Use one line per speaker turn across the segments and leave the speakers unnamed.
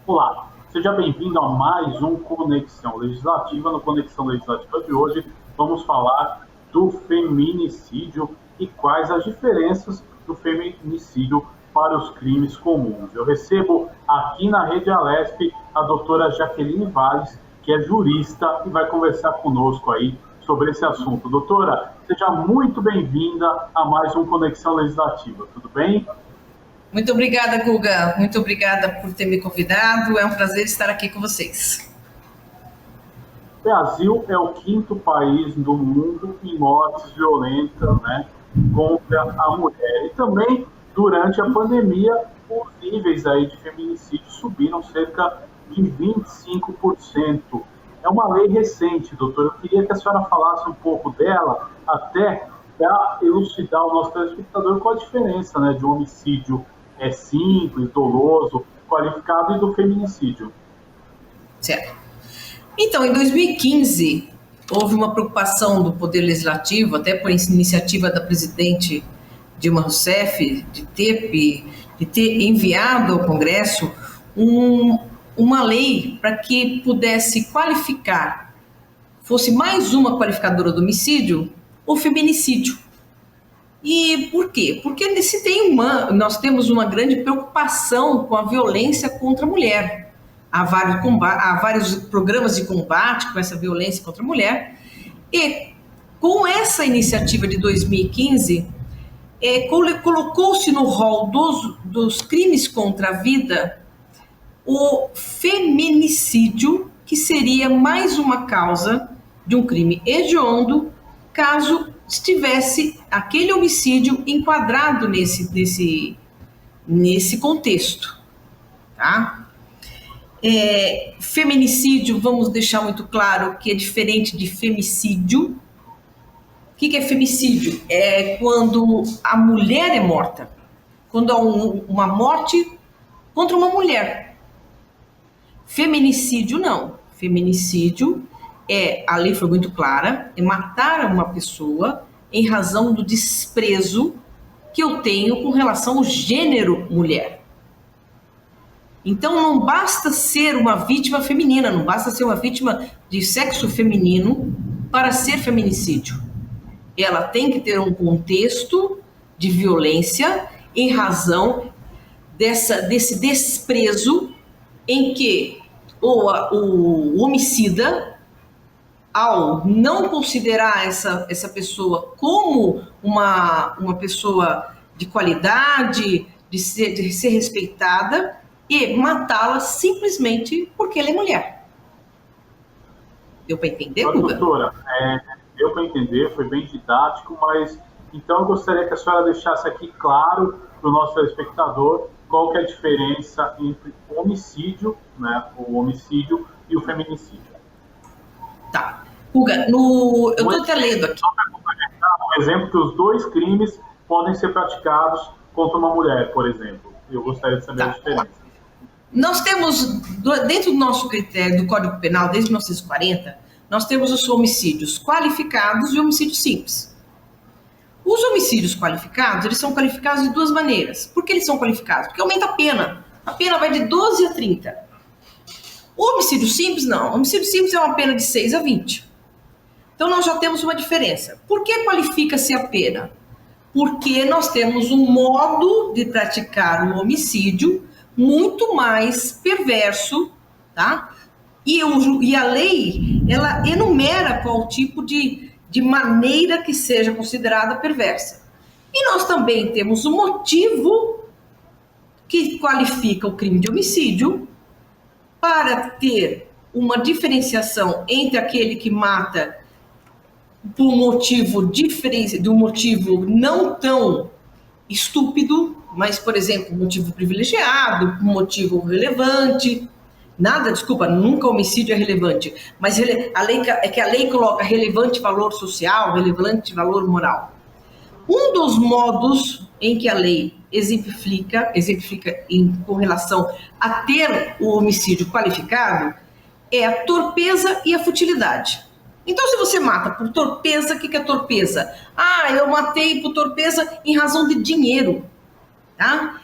Olá, seja bem-vindo a mais um Conexão Legislativa. No Conexão Legislativa de hoje, vamos falar do feminicídio e quais as diferenças do feminicídio para os crimes comuns. Eu recebo aqui na Rede Alesp a doutora Jaqueline Valles, que é jurista e vai conversar conosco aí sobre esse assunto. Doutora, seja muito bem-vinda a mais um Conexão Legislativa, tudo bem?
Muito obrigada, Guga. Muito obrigada por ter me convidado. É um prazer estar aqui com vocês.
O Brasil é o 5º país do mundo em mortes violentas, né, contra a mulher. E também, durante a pandemia, os níveis aí de feminicídio subiram cerca de 25%. É uma lei recente, doutor. Eu queria que a senhora falasse um pouco dela, até para elucidar o nosso telespectador qual a diferença, né, de um homicídio simples, doloso, qualificado e do feminicídio.
Certo. Então, em 2015, houve uma preocupação do Poder Legislativo, até por iniciativa da presidente Dilma Rousseff, de ter enviado ao Congresso uma lei para que pudesse qualificar, fosse mais uma qualificadora do homicídio, o feminicídio. E por quê? Porque nós temos uma grande preocupação com a violência contra a mulher. Há vários programas de combate com essa violência contra a mulher. E com essa iniciativa de 2015, colocou-se no rol dos crimes contra a vida o feminicídio, que seria mais uma causa de um crime hediondo, caso estivesse aquele homicídio enquadrado nesse contexto, tá? Feminicídio, vamos deixar muito claro que é diferente de femicídio. O que é femicídio? É quando a mulher é morta, quando há uma morte contra uma mulher. Feminicídio não. Feminicídio a lei foi muito clara, é matar uma pessoa em razão do desprezo que eu tenho com relação ao gênero mulher. Então não basta ser uma vítima feminina, não basta ser uma vítima de sexo feminino para ser feminicídio. Ela tem que ter um contexto de violência em razão desse desprezo em que o homicida, ao não considerar essa pessoa como uma pessoa de qualidade, de ser respeitada, e matá-la simplesmente porque ela é mulher. Deu para entender, Guga?
Doutora, deu para entender, foi bem didático, mas então eu gostaria que a senhora deixasse aqui claro para o nosso telespectador qual que é a diferença entre o homicídio, né, o homicídio e o feminicídio.
Tá. Guga, eu estou até lendo aqui.
Um exemplo que os dois crimes podem ser praticados contra uma mulher, por exemplo. Eu gostaria de saber a diferença.
Nós temos, dentro do nosso critério do Código Penal, desde 1940, nós temos os homicídios qualificados e homicídios simples. Os homicídios qualificados, eles são qualificados de duas maneiras. Por que eles são qualificados? Porque aumenta a pena. A pena vai de 12 a 30. O homicídio simples, não. O homicídio simples é uma pena de 6 a 20. Então, nós já temos uma diferença. Por que qualifica-se a pena? Porque nós temos um modo de praticar o homicídio muito mais perverso, tá? E a lei, ela enumera qual tipo de maneira que seja considerada perversa. E nós também temos um motivo que qualifica o crime de homicídio para ter uma diferenciação entre aquele que mata por um motivo diferente, de um motivo não tão estúpido, mas, por exemplo, motivo privilegiado, motivo relevante. Nunca homicídio é relevante, mas a lei coloca relevante valor social, relevante valor moral. Um dos modos em que a lei exemplifica com relação a ter o homicídio qualificado é a torpeza e a futilidade. Então, se você mata por torpeza, o que é torpeza? Eu matei por torpeza em razão de dinheiro. tá?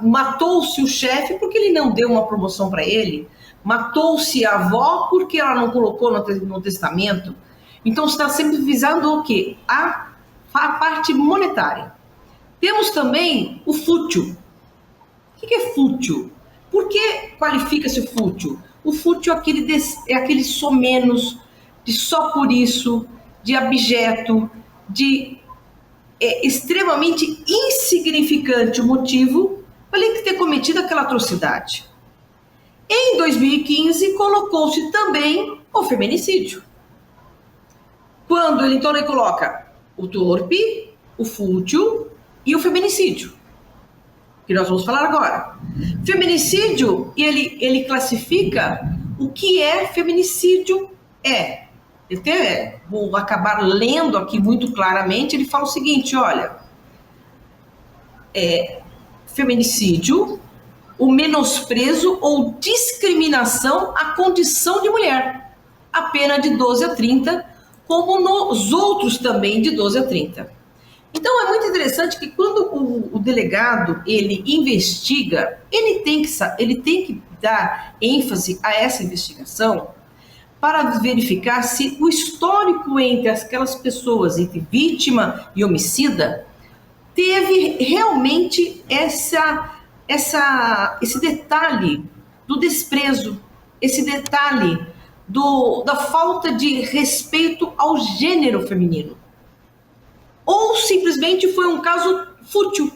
Matou-se o chefe porque ele não deu uma promoção para ele, matou-se a avó porque ela não colocou no testamento. Então, está sempre visando o quê? A parte monetária. Temos também o fútil. O que é fútil? Por que qualifica-se o fútil? O fútil é aquele somenos, de só por isso, de abjeto, de extremamente insignificante o motivo para ele ter cometido aquela atrocidade. Em 2015, colocou-se também o feminicídio. Quando ele coloca o torpe, o fútil e o feminicídio, que nós vamos falar agora. Feminicídio, ele classifica o que é feminicídio vou acabar lendo aqui muito claramente, ele fala o seguinte, olha, feminicídio, o menosprezo ou discriminação à condição de mulher, a pena de 12 a 30, como nos outros também de 12 a 30. Então, é muito interessante que quando o delegado, ele investiga, ele tem que dar ênfase a essa investigação para verificar se o histórico entre aquelas pessoas, entre vítima e homicida, teve realmente esse detalhe do desprezo, esse detalhe da falta de respeito ao gênero feminino. Ou simplesmente foi um caso fútil.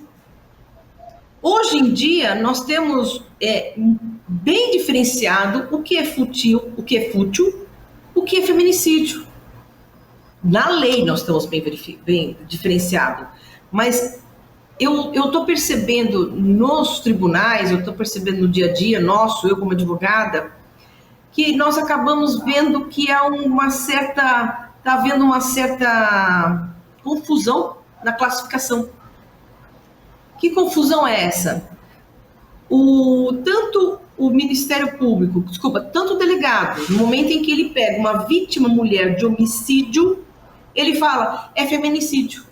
Hoje em dia, nós temos bem diferenciado o que é fútil, o que é feminicídio. Na lei nós estamos bem diferenciado, mas eu estou percebendo nos tribunais, eu estou percebendo no dia a dia nosso, eu como advogada, que nós acabamos vendo que está havendo uma certa confusão na classificação. Que confusão é essa? Tanto o Ministério Público, tanto o delegado, no momento em que ele pega uma vítima mulher de homicídio, ele fala, é feminicídio.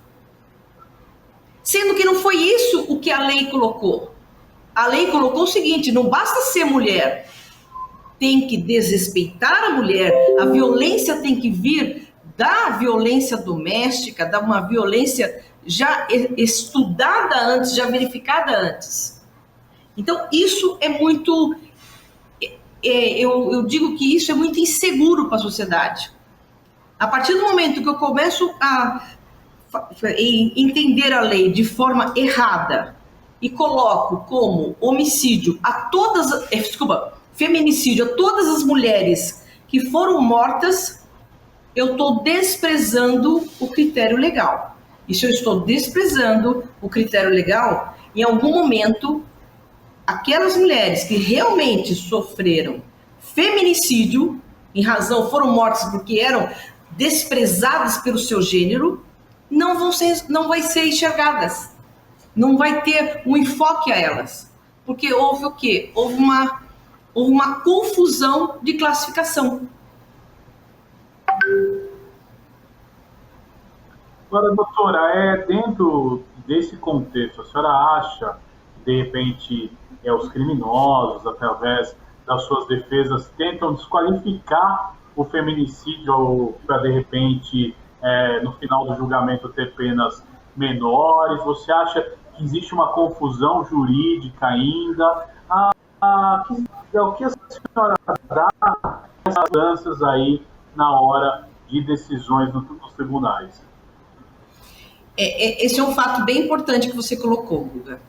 Sendo que não foi isso o que a lei colocou. A lei colocou o seguinte, não basta ser mulher, tem que desrespeitar a mulher, a violência tem que vir da violência doméstica, da uma violência já estudada antes, já verificada antes. Então, isso é muito... eu digo que isso é muito inseguro para a sociedade. A partir do momento que eu começo a entender a lei de forma errada e coloco como homicídio feminicídio a todas as mulheres que foram mortas, eu estou desprezando o critério legal. E se eu estou desprezando o critério legal, em algum momento, aquelas mulheres que realmente sofreram feminicídio, foram mortas porque eram desprezadas pelo seu gênero, não vão ser enxergadas. Não vai ter um enfoque a elas. Porque houve o quê? Houve uma confusão de classificação.
Agora, doutora, dentro desse contexto, a senhora acha que, de repente, os criminosos, através das suas defesas, tentam desqualificar o feminicídio para, de repente, no final do julgamento, ter penas menores? Você acha que existe uma confusão jurídica ainda? O que a senhora dá essas mudanças aí na hora de decisões nos tribunais?
Esse é um fato bem importante que você colocou, Guga.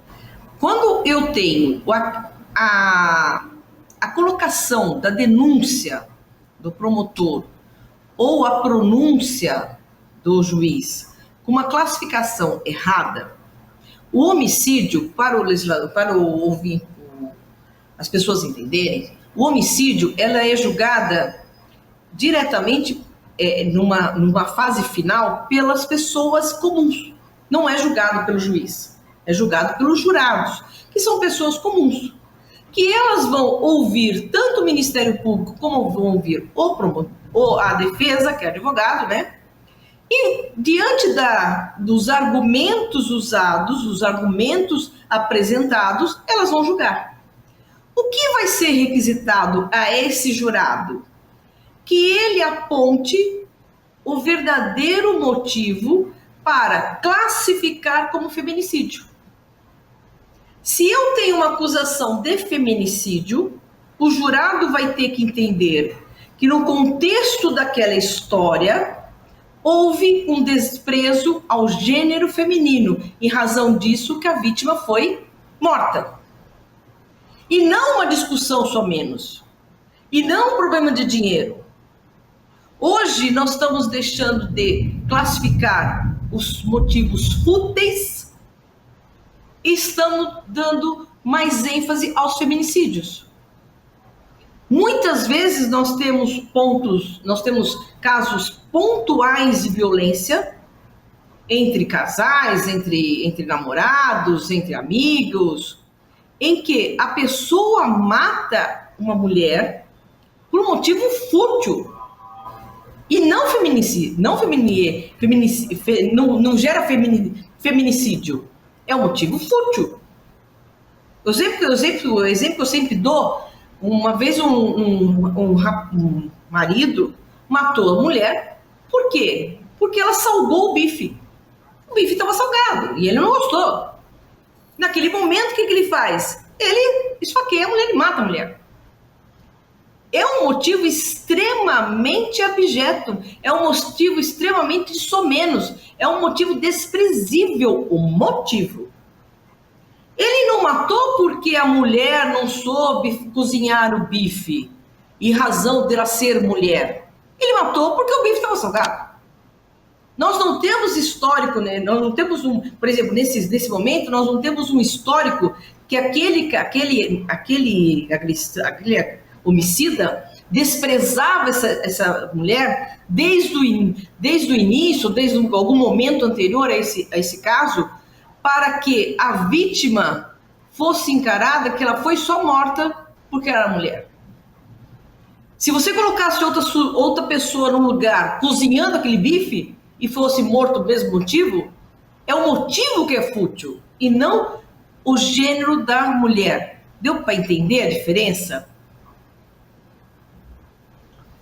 Quando eu tenho a colocação da denúncia do promotor ou a pronúncia do juiz com uma classificação errada, o homicídio, para o legislador, para o ouvinte, as pessoas entenderem, o homicídio ela é julgada diretamente numa fase final pelas pessoas comuns. Não é julgado pelo juiz, é julgado pelos jurados, que são pessoas comuns, que elas vão ouvir tanto o Ministério Público como vão ouvir a defesa, que é advogado, né? E diante dos argumentos usados, os argumentos apresentados, elas vão julgar. O que vai ser requisitado a esse jurado? Que ele aponte o verdadeiro motivo para classificar como feminicídio. Se eu tenho uma acusação de feminicídio, o jurado vai ter que entender que no contexto daquela história houve um desprezo ao gênero feminino, em razão disso que a vítima foi morta. E não uma discussão só menos. E não um problema de dinheiro. Hoje nós estamos deixando de classificar os motivos fúteis e estamos dando mais ênfase aos feminicídios. Muitas vezes nós temos casos pontuais de violência entre casais, entre namorados, entre amigos, em que a pessoa mata uma mulher por um motivo fútil e não feminicídio, não gera feminicídio, é um motivo fútil. O exemplo que eu sempre dou, uma vez um marido matou a mulher, por quê? Porque ela salgou o bife. O bife estava salgado e ele não gostou. Naquele momento, o que ele faz? Ele esfaqueia a mulher e mata a mulher. É um motivo extremamente abjeto, é um motivo extremamente somenos, é um motivo desprezível, o motivo. Ele não matou porque a mulher não soube cozinhar o bife, em razão dela ser mulher. Ele matou porque o bife estava salgado. Nós não temos histórico, né? Nós não temos por exemplo, nesse momento, nós não temos um histórico que aquele homicida desprezava essa mulher desde o início, desde algum momento anterior a esse caso, para que a vítima fosse encarada que ela foi só morta porque era mulher. Se você colocasse outra pessoa no lugar cozinhando aquele bife e fosse morto pelo mesmo motivo, é o motivo que é fútil e não o gênero da mulher. Deu para entender a diferença?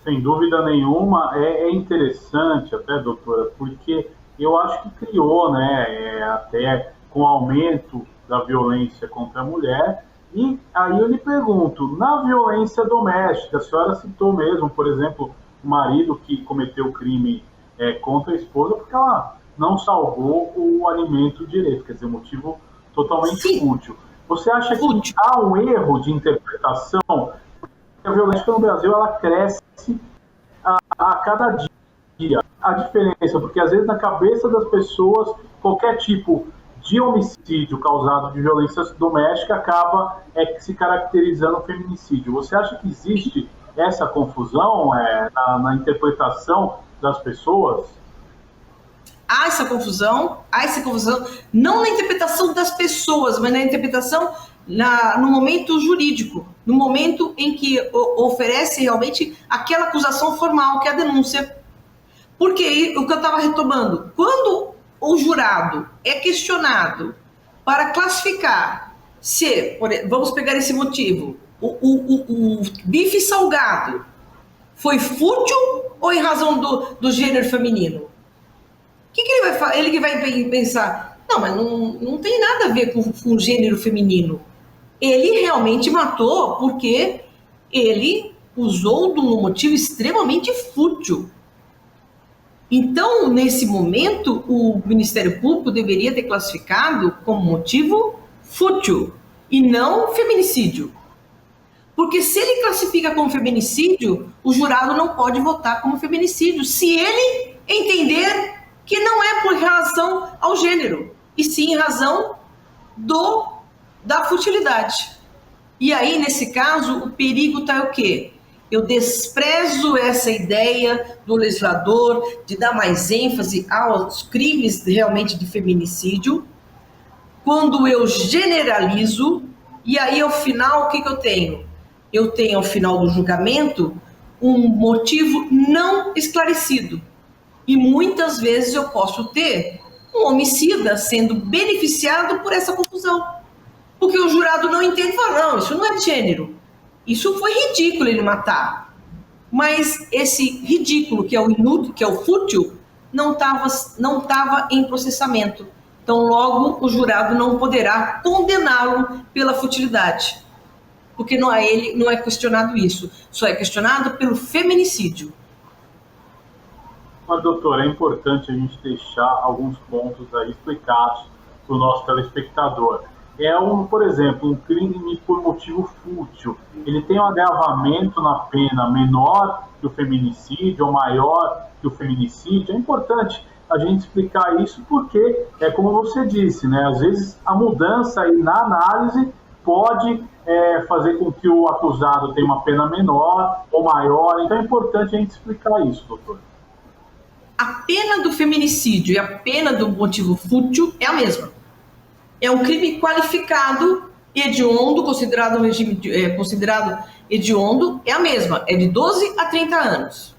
Sem dúvida nenhuma, é interessante até, doutora, porque eu acho que criou, né, até com o aumento da violência contra a mulher. E aí eu lhe pergunto, na violência doméstica, a senhora citou mesmo, por exemplo, o marido que cometeu o crime contra a esposa porque ela não salvou o alimento direito, quer dizer, um motivo totalmente fútil. Você acha que há um erro de interpretação? A violência no Brasil, ela cresce a cada dia. A diferença, porque às vezes na cabeça das pessoas, qualquer tipo de homicídio causado de violência doméstica acaba se caracterizando feminicídio. Você acha que existe essa confusão na interpretação das pessoas?
Há essa confusão, não na interpretação das pessoas, mas na interpretação no momento jurídico, no momento em que oferece realmente aquela acusação formal, que é a denúncia. Porque o que eu estava retomando, quando o jurado é questionado para classificar se, vamos pegar esse motivo, o bife salgado foi fútil ou em razão do gênero feminino? O que ele vai falar? Ele que vai pensar, não, mas não tem nada a ver com o gênero feminino. Ele realmente matou porque ele usou de um motivo extremamente fútil. Então, nesse momento, o Ministério Público deveria ter classificado como motivo fútil e não feminicídio. Porque se ele classifica como feminicídio, o jurado não pode votar como feminicídio, se ele entender que não é por relação ao gênero, e sim em razão da futilidade. E aí, nesse caso, o perigo está o quê? Eu desprezo essa ideia do legislador de dar mais ênfase aos crimes realmente de feminicídio, quando eu generalizo, e aí ao final, o que eu tenho? Eu tenho ao final do julgamento um motivo não esclarecido. E muitas vezes eu posso ter um homicida sendo beneficiado por essa confusão. Porque o jurado não entende e fala, não, isso não é de gênero. Isso foi ridículo ele matar. Mas esse ridículo, que é o inútil, que é o fútil, não estava em processamento. Então, logo, o jurado não poderá condená-lo pela futilidade. Porque não é questionado isso. Só é questionado pelo feminicídio.
Mas, doutor, é importante a gente deixar alguns pontos aí explicados para o nosso telespectador. Por exemplo, um crime por motivo fútil. Ele tem um agravamento na pena menor que o feminicídio ou maior que o feminicídio. É importante a gente explicar isso porque, como você disse, né, às vezes a mudança aí na análise pode fazer com que o acusado tenha uma pena menor ou maior. Então é importante a gente explicar isso, doutor.
A pena do feminicídio e a pena do motivo fútil é a mesma. É um crime qualificado, hediondo, considerado hediondo, é a mesma, é de 12 a 30 anos.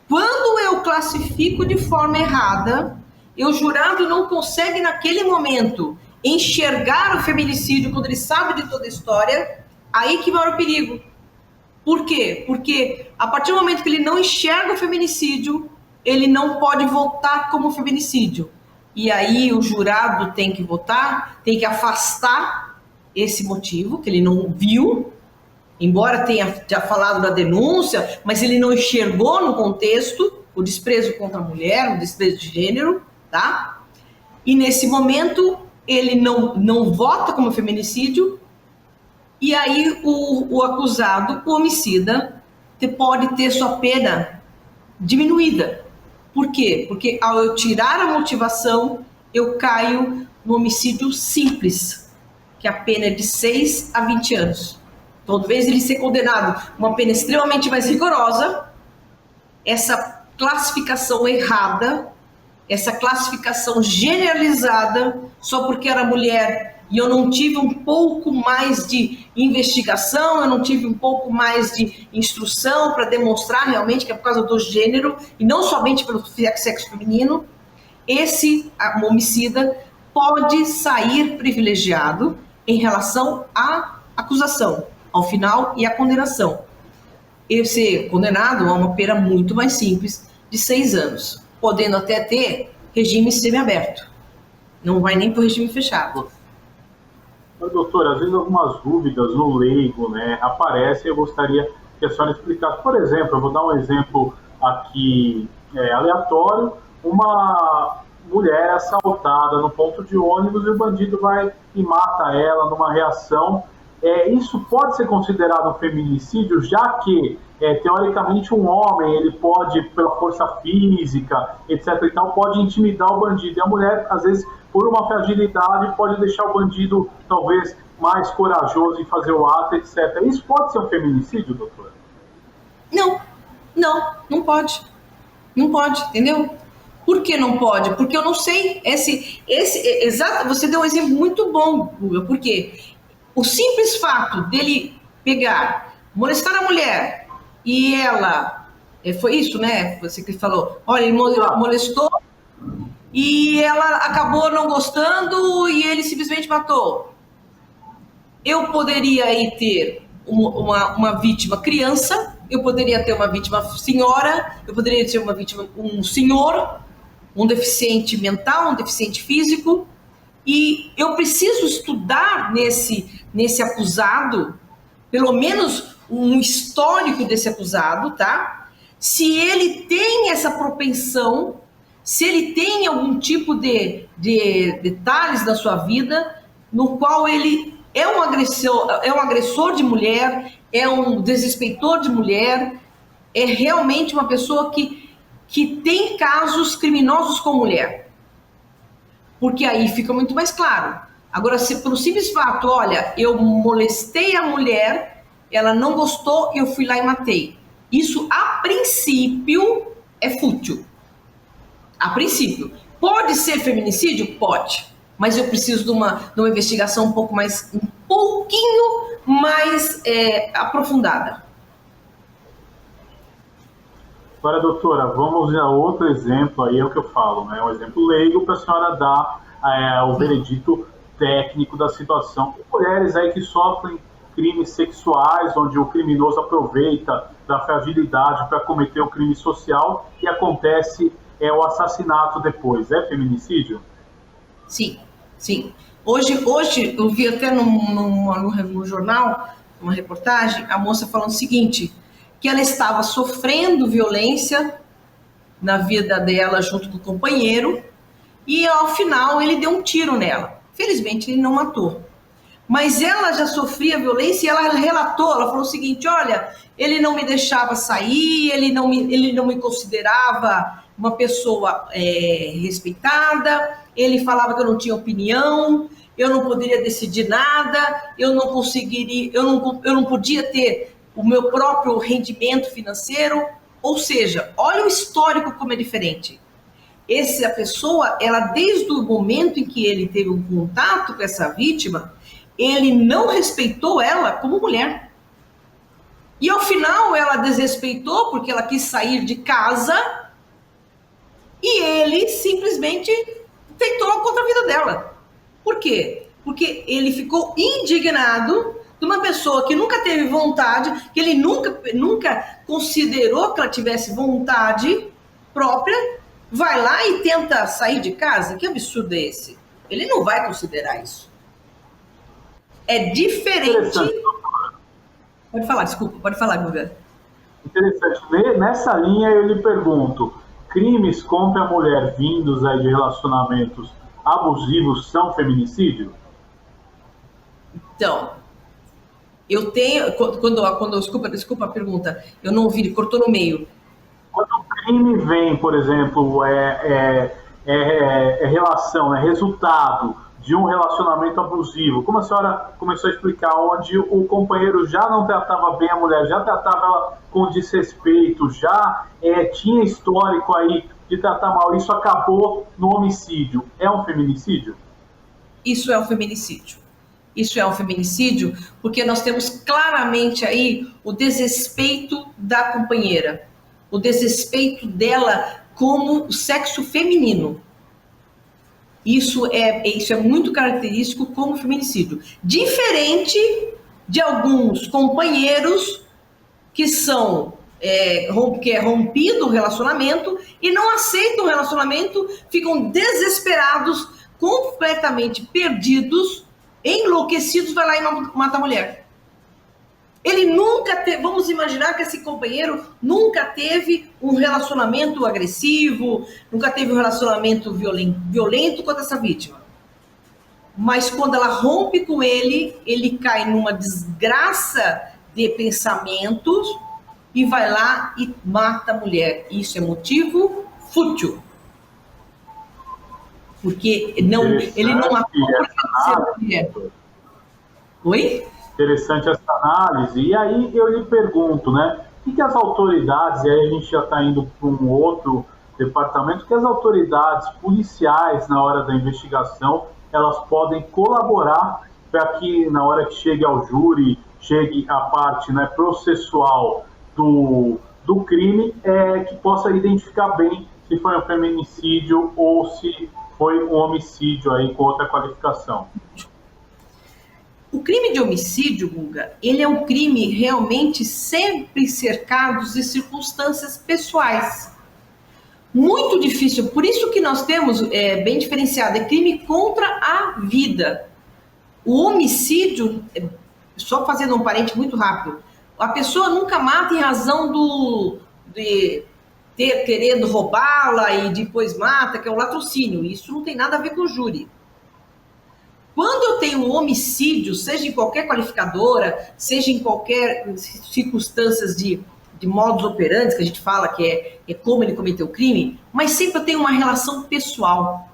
Quando eu classifico de forma errada, o jurado não consegue naquele momento enxergar o feminicídio quando ele sabe de toda a história, aí que mora o perigo. Por quê? Porque a partir do momento que ele não enxerga o feminicídio, ele não pode votar como feminicídio. E aí o jurado tem que votar, tem que afastar esse motivo, que ele não viu, embora tenha já falado da denúncia, mas ele não enxergou no contexto o desprezo contra a mulher, o desprezo de gênero, tá? E nesse momento ele não vota como feminicídio, e aí o acusado, o homicida, pode ter sua pena diminuída. Por quê? Porque ao eu tirar a motivação, eu caio no homicídio simples, que a pena é de 6 a 20 anos. Então, de vez ele ser condenado uma pena extremamente mais rigorosa, essa classificação errada, essa classificação generalizada, só porque era mulher e eu não tive um pouco mais de investigação, eu não tive um pouco mais de instrução para demonstrar realmente que é por causa do gênero e não somente pelo sexo feminino, esse homicida pode sair privilegiado em relação à acusação, ao final e à condenação. Ele ser condenado a uma pena muito mais simples, de 6 anos, podendo até ter regime semiaberto. Não vai nem para o regime fechado.
Mas, doutor, às vezes algumas dúvidas no leigo, né, aparecem e eu gostaria que a senhora explicasse. Por exemplo, eu vou dar um exemplo aqui aleatório, uma mulher é assaltada no ponto de ônibus e o bandido vai e mata ela numa reação. Isso pode ser considerado um feminicídio, já que, teoricamente, um homem, ele pode, pela força física, etc. e tal, pode intimidar o bandido. E a mulher, às vezes, por uma fragilidade, pode deixar o bandido, talvez, mais corajoso em fazer o ato, etc. Isso pode ser um feminicídio, doutora?
Não pode. Não pode, entendeu? Por que não pode? Porque eu não sei. Exato, você deu um exemplo muito bom, Guga, porque o simples fato dele pegar, molestar a mulher e ela, foi isso, né? Você que falou, olha, ele molestou e ela acabou não gostando e ele simplesmente matou. Eu poderia aí ter uma vítima criança, eu poderia ter uma vítima senhora, eu poderia ter uma vítima um senhor, um deficiente mental, um deficiente físico, e eu preciso estudar nesse acusado, pelo menos um histórico desse acusado, tá? Se ele tem essa propensão, se ele tem algum tipo de detalhes da sua vida, no qual ele é um agressor de mulher, é um desrespeitor de mulher, é realmente uma pessoa que tem casos criminosos com mulher. Porque aí fica muito mais claro. Agora, se pelo simples fato, olha, eu molestei a mulher, ela não gostou, eu fui lá e matei. Isso, a princípio, é fútil. A princípio. Pode ser feminicídio? Pode. Mas eu preciso de uma investigação um pouquinho mais aprofundada.
Agora, doutora, vamos a outro exemplo aí, é o que eu falo, né? Um exemplo leigo para a senhora dar o veredito técnico da situação. Mulheres aí que sofrem crimes sexuais, onde o criminoso aproveita da fragilidade para cometer o crime social e acontece o assassinato depois. É feminicídio?
Sim, sim. Hoje eu vi até no jornal, uma reportagem, a moça falando o seguinte, que ela estava sofrendo violência na vida dela junto com o companheiro e ao final ele deu um tiro nela. Felizmente ele não matou. Mas ela já sofria violência e ela relatou, ela falou o seguinte, olha, ele não me deixava sair, ele não me considerava uma pessoa respeitada, ele falava que eu não tinha opinião, eu não poderia decidir nada, eu não podia ter o meu próprio rendimento financeiro, ou seja, olha o histórico como é diferente. A pessoa, ela desde o momento em que ele teve um contato com essa vítima, ele não respeitou ela como mulher. E ao final ela desrespeitou porque ela quis sair de casa e ele simplesmente tentou contra a vida dela. Por quê? Porque ele ficou indignado de uma pessoa que nunca teve vontade, que ele nunca considerou que ela tivesse vontade própria, vai lá e tenta sair de casa? Que absurdo é esse? Ele não vai considerar isso. É diferente. Pode falar, desculpa, pode falar, Guga.
Interessante. Nessa linha eu lhe pergunto, crimes contra a mulher vindos aí de relacionamentos abusivos são feminicídio?
Então, eu tenho, desculpa a pergunta, eu não ouvi, cortou no meio.
Quando o crime vem, por exemplo, relação, é resultado de um relacionamento abusivo, como a senhora começou a explicar, onde o companheiro já não tratava bem a mulher, já tratava ela com desrespeito, já tinha histórico aí de tratar mal, isso acabou no homicídio. É um feminicídio?
Isso é um feminicídio. Isso é um feminicídio porque nós temos claramente aí o desrespeito da companheira, o desrespeito dela como sexo feminino. Isso é muito característico como feminicídio. Diferente de alguns companheiros que que é rompido o relacionamento e não aceitam o relacionamento, ficam desesperados, completamente perdidos, enlouquecidos, vai lá e mata a mulher. Ele nunca teve, vamos imaginar que esse companheiro nunca teve um relacionamento agressivo, nunca teve um relacionamento violento contra essa vítima. Mas quando ela rompe com ele, ele cai numa desgraça de pensamentos e vai lá e mata a mulher. Isso é motivo fútil. Porque ele não matou porque mulher. Oi?
Interessante essa análise. E aí eu lhe pergunto, né? O que as autoridades, e aí a gente já está indo para um outro departamento, que as autoridades policiais, na hora da investigação, elas podem colaborar para que, na hora que chegue ao júri, chegue a parte, né, processual do crime, que possa identificar bem se foi um feminicídio ou se foi um homicídio aí com outra qualificação.
O crime de homicídio, Guga, ele é um crime realmente sempre cercado de circunstâncias pessoais. Muito difícil, por isso que nós temos, bem diferenciado, é crime contra a vida. O homicídio, só fazendo um parente muito rápido, a pessoa nunca mata em razão de querendo roubá-la e depois mata, que é o latrocínio. Isso não tem nada a ver com o júri. Quando eu tenho um homicídio, seja em qualquer qualificadora, seja em qualquer circunstâncias de modus operandi, que a gente fala que é como ele cometeu o crime, mas sempre eu tenho uma relação pessoal.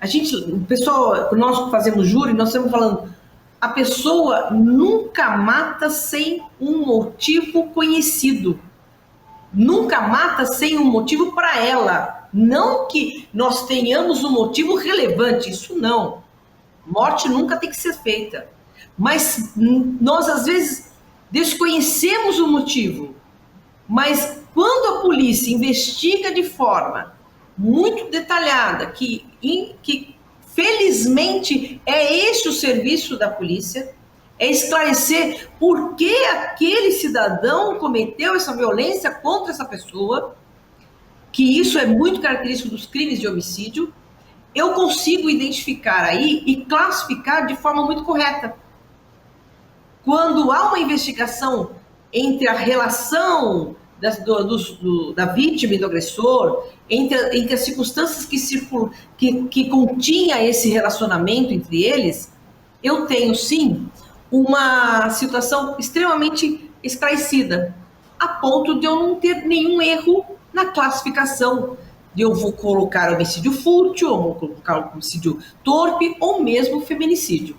O pessoal, nós que fazemos júri, nós estamos falando, a pessoa nunca mata sem um motivo conhecido. Nunca mata sem um motivo para ela. Não que nós tenhamos um motivo relevante, isso não. Morte nunca tem que ser feita. Mas nós, às vezes, desconhecemos o motivo. Mas quando a polícia investiga de forma muito detalhada, que felizmente é esse o serviço da polícia, é esclarecer por que aquele cidadão cometeu essa violência contra essa pessoa, que isso é muito característico dos crimes de homicídio, eu consigo identificar aí e classificar de forma muito correta. Quando há uma investigação entre a relação da vítima e do agressor, entre as circunstâncias que continha esse relacionamento entre eles, eu tenho, sim, uma situação extremamente esclarecida, a ponto de eu não ter nenhum erro na classificação. Eu vou colocar homicídio fútil, ou vou colocar homicídio torpe, ou mesmo feminicídio.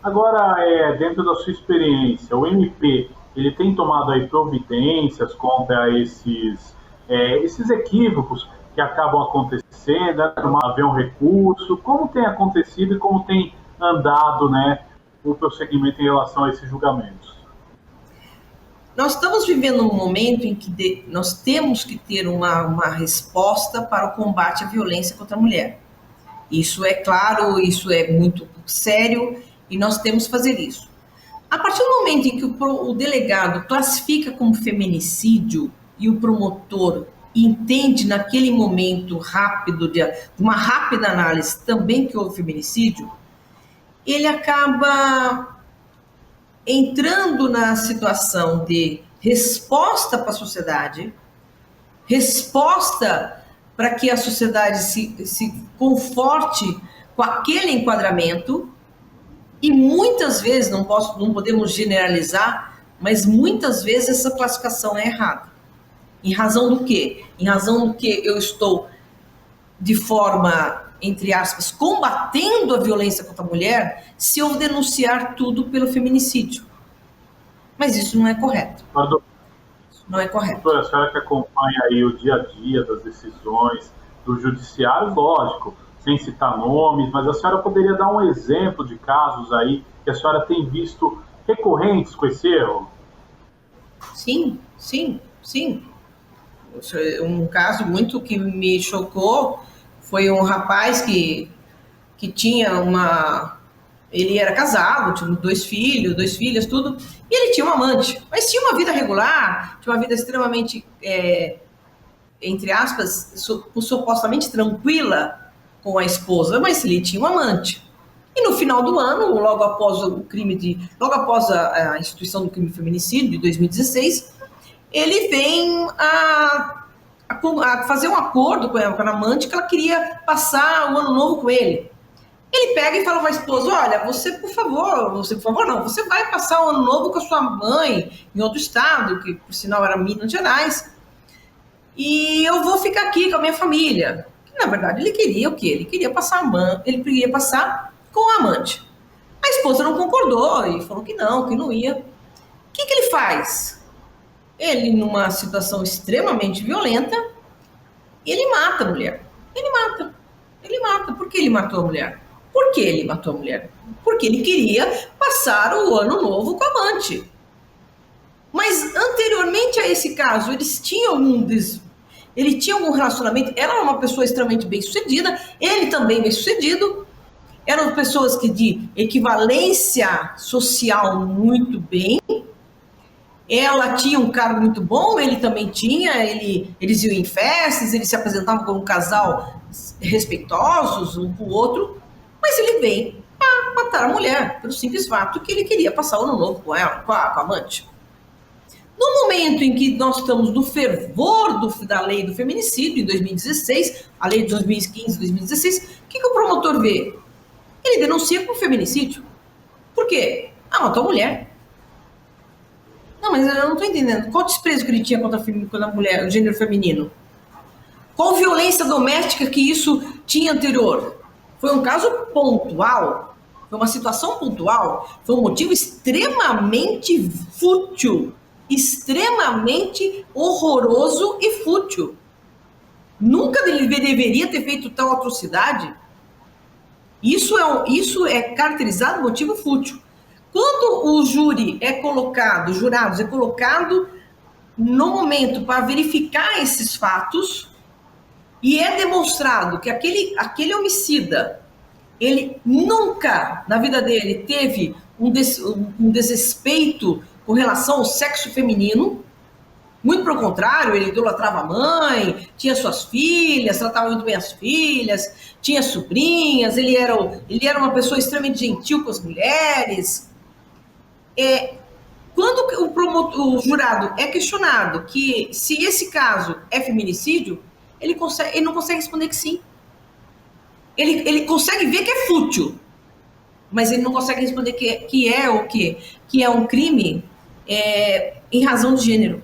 Agora, dentro da sua experiência, o MP, ele tem tomado aí providências contra esses equívocos que acabam acontecendo, haver um recurso, como tem acontecido e como tem andado, né, o prosseguimento em relação a esses julgamentos?
Nós estamos vivendo um momento em que nós temos que ter uma resposta para o combate à violência contra a mulher. Isso é claro, isso é muito sério e nós temos que fazer isso. A partir do momento em que o delegado classifica como feminicídio e o promotor entende naquele momento rápido, de uma rápida análise também que houve feminicídio, ele acaba entrando na situação de resposta para a sociedade, resposta para que a sociedade se conforte com aquele enquadramento, e muitas vezes, não podemos generalizar, mas muitas vezes essa classificação é errada. Em razão do quê? Em razão do que eu estou, de forma, entre aspas, combatendo a violência contra a mulher, se eu denunciar tudo pelo feminicídio. Mas isso não é correto. Não é correto.
Doutora, a senhora que acompanha aí o dia a dia das decisões do judiciário, lógico, sem citar nomes, mas a senhora poderia dar um exemplo de casos aí que a senhora tem visto recorrentes com esse erro?
Sim. Um caso muito que me chocou foi um rapaz que tinha ele era casado, tinha 2 filhas, tudo, e ele tinha uma amante, mas tinha uma vida regular, tinha uma vida extremamente, entre aspas, supostamente tranquila com a esposa, mas ele tinha um amante. E no final do ano, logo após a instituição do crime de feminicídio, de 2016, ele vem a fazer um acordo com a amante que ela queria passar o ano novo com ele. Ele pega e fala para a esposa, olha, você vai passar o ano novo com a sua mãe em outro estado, que por sinal era Minas Gerais, e eu vou ficar aqui com a minha família. Na verdade, ele queria o quê? Ele queria passar com a amante. A esposa não concordou e falou que não ia. O que ele faz? Ele, numa situação extremamente violenta, ele mata a mulher. Ele mata. Por que ele matou a mulher? Por que ele matou a mulher? Porque ele queria passar o ano novo com a amante. Mas anteriormente a esse caso, ele tinha algum relacionamento, ela era uma pessoa extremamente bem-sucedida, ele também bem-sucedido, eram pessoas que de equivalência social muito bem, ela tinha um cargo muito bom, ele também tinha, eles iam em festas, eles se apresentavam como um casal respeitosos um com o outro, mas ele vem a matar a mulher, pelo simples fato que ele queria passar o ano novo com ela, com a amante. No momento em que nós estamos no fervor da lei do feminicídio, em 2016, a lei de 2015, 2016, o que o promotor vê? Ele denuncia por feminicídio. Por quê? Matou a mulher. Não, mas eu não estou entendendo. Qual o desprezo que ele tinha contra a mulher, o gênero feminino? Qual violência doméstica que isso tinha anterior? Foi um caso pontual? Foi uma situação pontual? Foi um motivo extremamente fútil, extremamente horroroso e fútil. Nunca ele deveria ter feito tal atrocidade. Isso é caracterizado motivo fútil. Quando o júri é colocado, os jurados é colocado no momento para verificar esses fatos e é demonstrado que aquele homicida, ele nunca na vida dele teve um desrespeito com relação ao sexo feminino, muito pelo contrário, ele idolatrava a mãe, tinha suas filhas, tratava muito bem as filhas, tinha sobrinhas, ele era uma pessoa extremamente gentil com as mulheres. Quando o jurado é questionado que se esse caso é feminicídio, ele não consegue responder que sim. Ele consegue ver que é fútil, mas ele não consegue responder que é um crime em razão de gênero.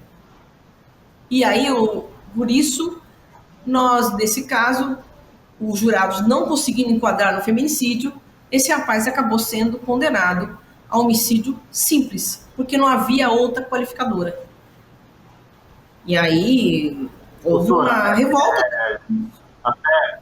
E aí, por isso, nós, nesse caso, os jurados não conseguindo enquadrar no feminicídio, esse rapaz acabou sendo condenado a homicídio simples, porque não havia outra qualificadora. E aí, houve uma revolta.
Até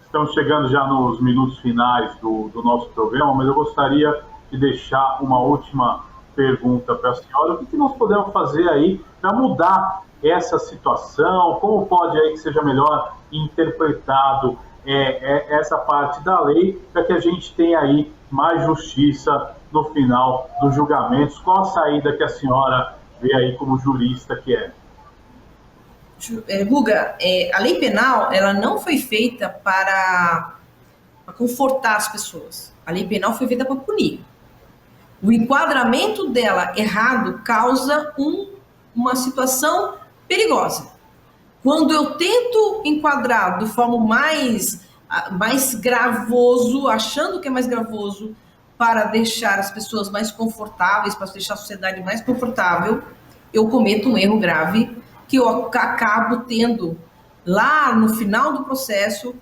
estamos chegando já nos minutos finais do nosso programa, mas eu gostaria de deixar uma última pergunta para a senhora. O que nós podemos fazer aí para mudar essa situação? Como pode aí que seja melhor interpretado essa parte da lei para que a gente tenha aí mais justiça no final dos julgamentos? Qual a saída que a senhora vê aí como jurista que é?
Guga, a lei penal ela não foi feita para confortar as pessoas. A lei penal foi feita para punir. O enquadramento dela errado causa uma situação perigosa. Quando eu tento enquadrar de forma mais gravoso, achando que é mais gravoso, para deixar as pessoas mais confortáveis, para deixar a sociedade mais confortável, eu cometo um erro grave que eu acabo tendo lá no final do processo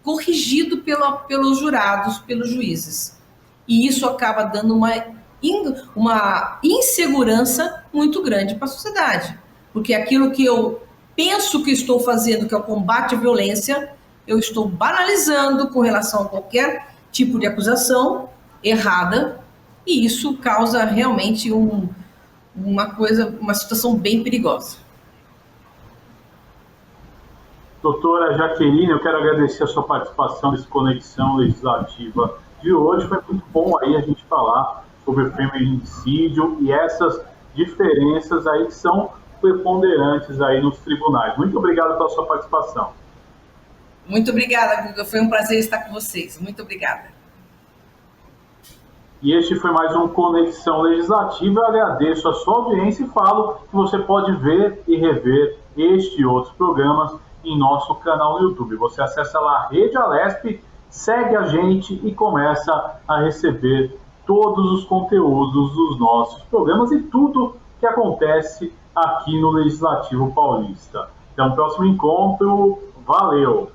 corrigido pelos jurados, pelos juízes. E isso acaba dando uma insegurança muito grande para a sociedade. Porque aquilo que eu penso que estou fazendo, que é o combate à violência, eu estou banalizando com relação a qualquer tipo de acusação errada, e isso causa realmente uma situação bem perigosa.
Doutora Jaqueline, eu quero agradecer a sua participação nessa Conexão Legislativa de hoje. Foi muito bom aí a gente falar sobre o feminicídio e essas diferenças aí que são preponderantes aí nos tribunais. Muito obrigado pela sua participação.
Muito obrigada, Guga. Foi um prazer estar com vocês. Muito obrigada.
E este foi mais um Conexão Legislativa. Eu agradeço a sua audiência e falo que você pode ver e rever este e outros programas em nosso canal no YouTube. Você acessa lá a Rede Alesp, segue a gente e começa a receber todos os conteúdos dos nossos programas e tudo que acontece aqui no Legislativo Paulista. Até um próximo encontro. Valeu!